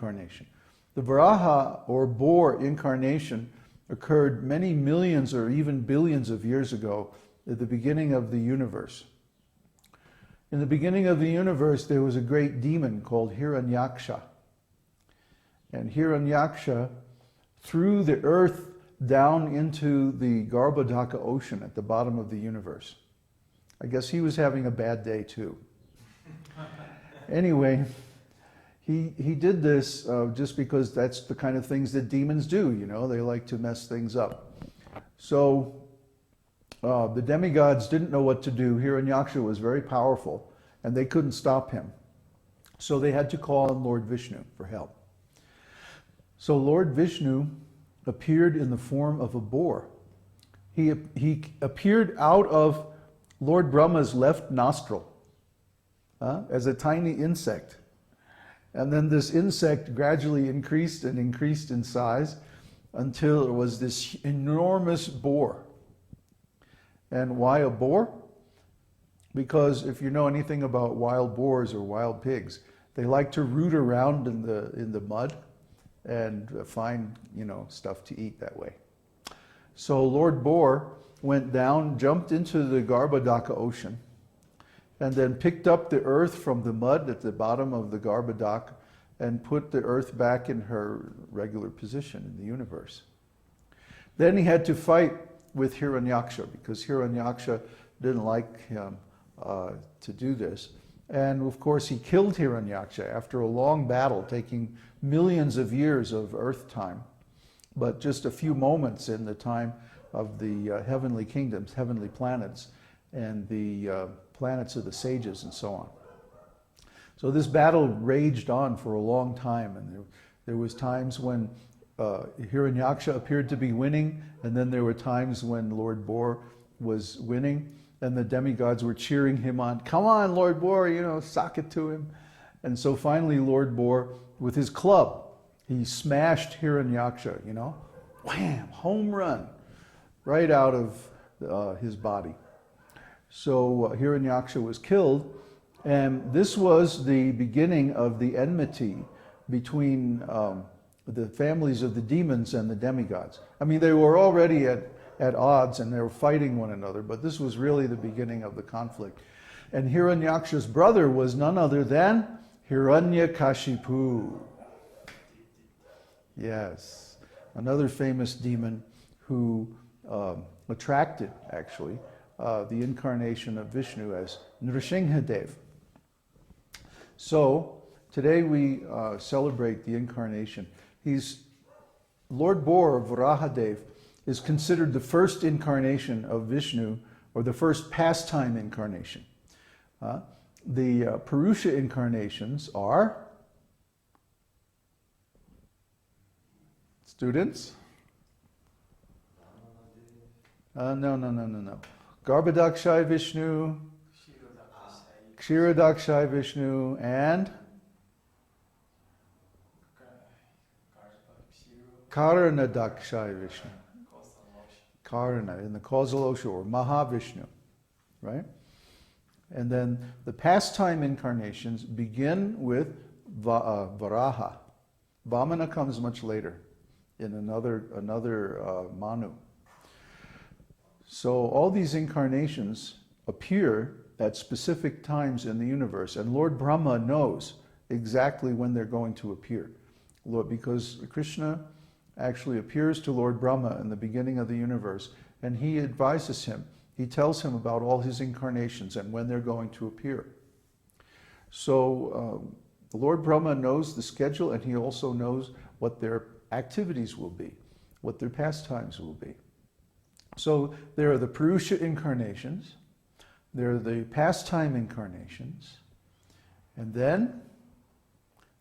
incarnation. The Varaha or boar incarnation occurred many millions or even billions of years ago at the beginning of the universe. In the beginning of the universe, there was a great demon called Hiraṅyakṣa. And Hiraṅyakṣa threw the earth down into the Garbhodaka ocean at the bottom of the universe. I guess he was having a bad day too. Anyway, he did this just because that's the kind of things that demons do, you know, they like to mess things up. So the demigods didn't know what to do. Hiraṅyakṣa was very powerful and they couldn't stop him. So they had to call on Lord Vishnu for help. So Lord Vishnu appeared in the form of a boar. He appeared out of Lord Brahma's left nostril as a tiny insect. And then this insect gradually increased and increased in size until it was this enormous boar. And why a boar? Because if you know anything about wild boars or wild pigs, they like to root around in the mud and find, you know, stuff to eat that way. So Lord Boar went down, jumped into the Garbhodaka ocean, and then picked up the earth from the mud at the bottom of the Garbhodaka and put the earth back in her regular position in the universe. Then he had to fight with Hiraṅyakṣa because Hiraṅyakṣa didn't like him to do this. And of course he killed Hiraṅyakṣa after a long battle taking millions of years of earth time, but just a few moments in the time of the heavenly kingdoms, heavenly planets, and the planets of the sages and so on. So this battle raged on for a long time, and there was times when Hiraṅyakṣa appeared to be winning, and then there were times when Lord Boar was winning, and the demigods were cheering him on. Come on, Lord Boar, you know, sock it to him. And so finally Lord Boar, with his club, he smashed Hiraṅyakṣa, you know, wham, home run, right out of his body. So Hiraṅyakṣa was killed, and this was the beginning of the enmity between the families of the demons and the demigods. I mean, they were already at odds and they were fighting one another, but this was really the beginning of the conflict. And Hiraṅyakṣa's brother was none other than Hiraṅyakṣipu. Yes, another famous demon who attracted, actually, the incarnation of Vishnu as Nrsimhadev. So today we celebrate the incarnation. Lord Boar, Varahadeva, is considered the first incarnation of Vishnu, or the first pastime incarnation. The Purusha incarnations are, students? No. Garbhodaka Vishnu, Kshirodakshai Vishnu, and Karanadakshai Vishnu. Karana, in the causal ocean, or Mahavishnu, right? And then the pastime incarnations begin with Varaha. Vamana comes much later in another Manu. So all these incarnations appear at specific times in the universe, and Lord Brahma knows exactly when they're going to appear. Because Krishna actually appears to Lord Brahma in the beginning of the universe, and he advises him. He tells him about all his incarnations and when they're going to appear. So Lord Brahma knows the schedule, and he also knows what their activities will be, what their pastimes will be. So there are the Purusha incarnations, there are the pastime incarnations, and then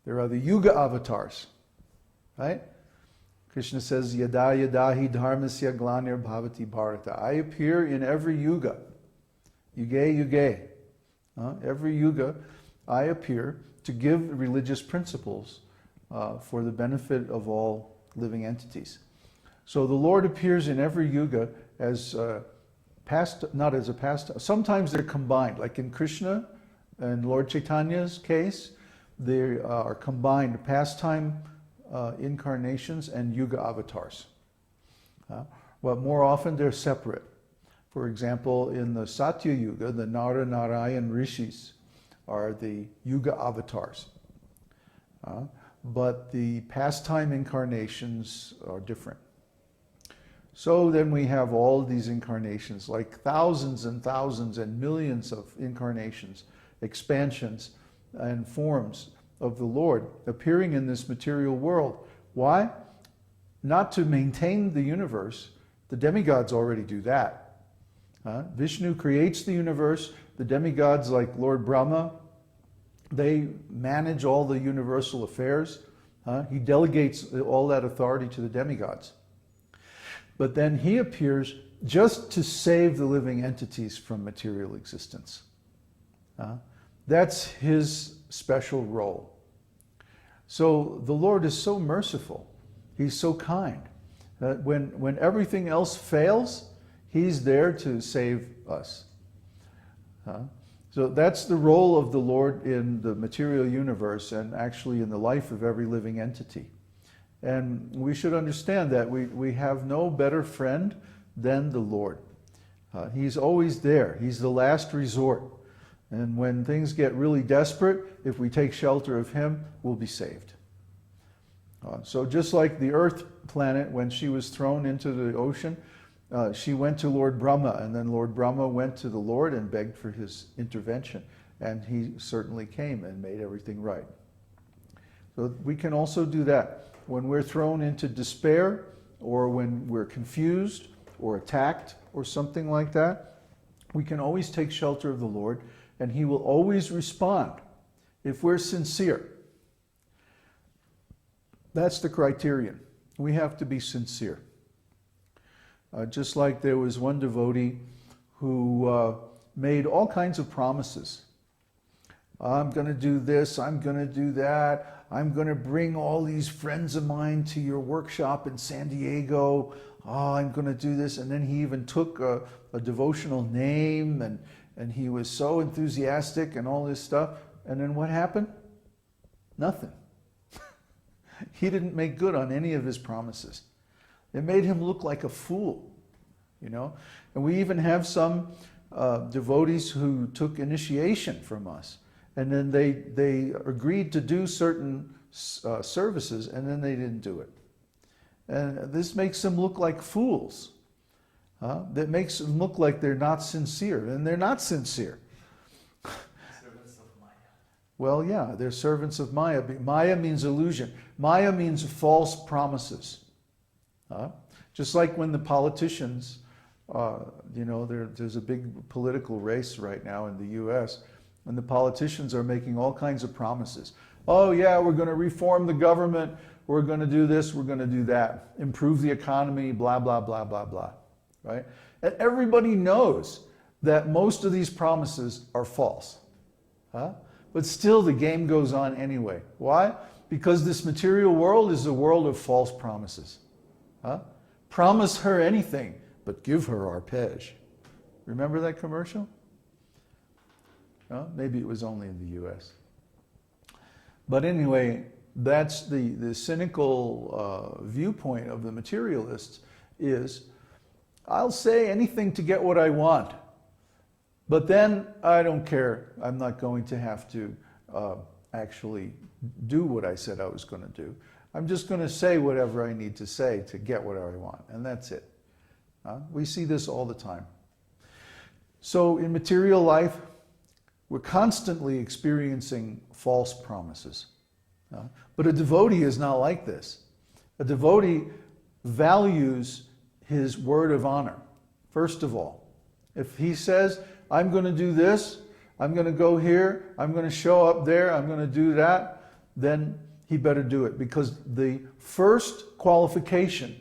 there are the Yuga avatars, right? Krishna says, Yada yada hi dharmasya glanir bhavati bharata. I appear in every yuga. Yuge. Every yuga, I appear to give religious principles for the benefit of all living entities. So the Lord appears in every yuga as not as a past. Sometimes they're combined, like in Krishna and Lord Chaitanya's case. They are combined pastime incarnations and yuga avatars. But more often they're separate. For example, in the Satya Yuga, the Nara Narayan Rishis are the yuga avatars. But the pastime incarnations are different. So then we have all these incarnations, like thousands and thousands and millions of incarnations, expansions and forms of the Lord appearing in this material world. Why? Not to maintain the universe. The demigods already do that. Vishnu creates the universe. The demigods like Lord Brahma, they manage all the universal affairs. He delegates all that authority to the demigods. But then he appears just to save the living entities from material existence. That's his special role. So the Lord is so merciful. He's so kind that when everything else fails, he's there to save us. So that's the role of the Lord in the material universe and actually in the life of every living entity. And we should understand that we have no better friend than the Lord. He's always there. He's the last resort. And when things get really desperate, if we take shelter of him, we'll be saved. So just like the Earth planet, when she was thrown into the ocean, she went to Lord Brahma, and then Lord Brahma went to the Lord and begged for his intervention. And he certainly came and made everything right. So we can also do that. When we're thrown into despair, or when we're confused, or attacked, or something like that, we can always take shelter of the Lord, and he will always respond if we're sincere. That's the criterion. We have to be sincere. Just like there was one devotee who made all kinds of promises. I'm going to do this, I'm going to do that, I'm going to bring all these friends of mine to your workshop in San Diego, I'm going to do this. And then he even took a devotional name, and he was so enthusiastic and all this stuff. And then what happened? Nothing. He didn't make good on any of his promises. It made him look like a fool, you know. And we even have some devotees who took initiation from us, and then they agreed to do certain services, and then they didn't do it. And this makes them look like fools. That makes them look like they're not sincere, and they're not sincere. Servants of Maya. Well, yeah, they're servants of Maya. Maya means illusion. Maya means false promises. Just like when the politicians, there's a big political race right now in the U.S., and the politicians are making all kinds of promises. Oh yeah, we're going to reform the government, we're going to do this, we're going to do that, improve the economy, blah, blah, blah, blah, blah, right? And everybody knows that most of these promises are false. But still the game goes on anyway. Why? Because this material world is a world of false promises. Promise her anything, but give her arpege. Remember that commercial? Maybe it was only in the U.S. But anyway, that's the cynical viewpoint of the materialists is, I'll say anything to get what I want, but then I don't care. I'm not going to have to actually do what I said I was going to do. I'm just going to say whatever I need to say to get what I want, and that's it. We see this all the time. So in material life, we're constantly experiencing false promises. But a devotee is not like this. A devotee values his word of honor, first of all. If he says, I'm going to do this, I'm going to go here, I'm going to show up there, I'm going to do that, then he better do it. Because the first qualification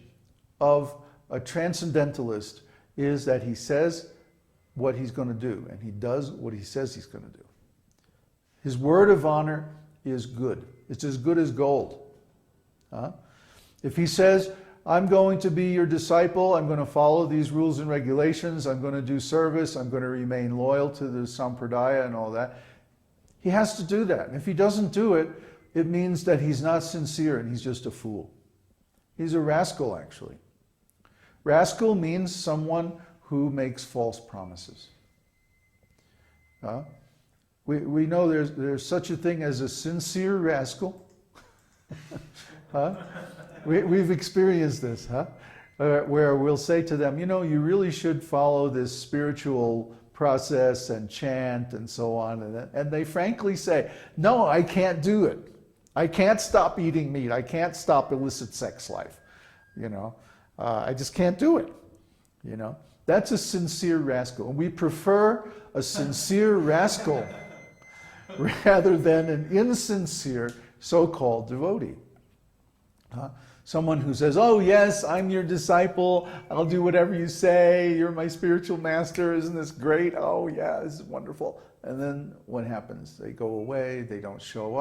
of a transcendentalist is that he says what he's going to do, and he does what he says he's going to do. His word of honor is good. It's as good as gold. If he says, I'm going to be your disciple, I'm going to follow these rules and regulations, I'm going to do service, I'm going to remain loyal to the sampradaya and all that, He has to do that. And if he doesn't do it, it means that he's not sincere and he's just a fool. He's a rascal, actually. Rascal means someone who makes false promises. We know there's such a thing as a sincere rascal. We've experienced this, where we'll say to them, you really should follow this spiritual process and chant and so on. And they frankly say, no, I can't do it. I can't stop eating meat. I can't stop illicit sex life. I just can't do it. That's a sincere rascal. And we prefer a sincere rascal rather than an insincere so-called devotee. Someone who says, oh yes, I'm your disciple, I'll do whatever you say, you're my spiritual master, isn't this great? Oh yeah, this is wonderful. And then what happens? They go away, they don't show up.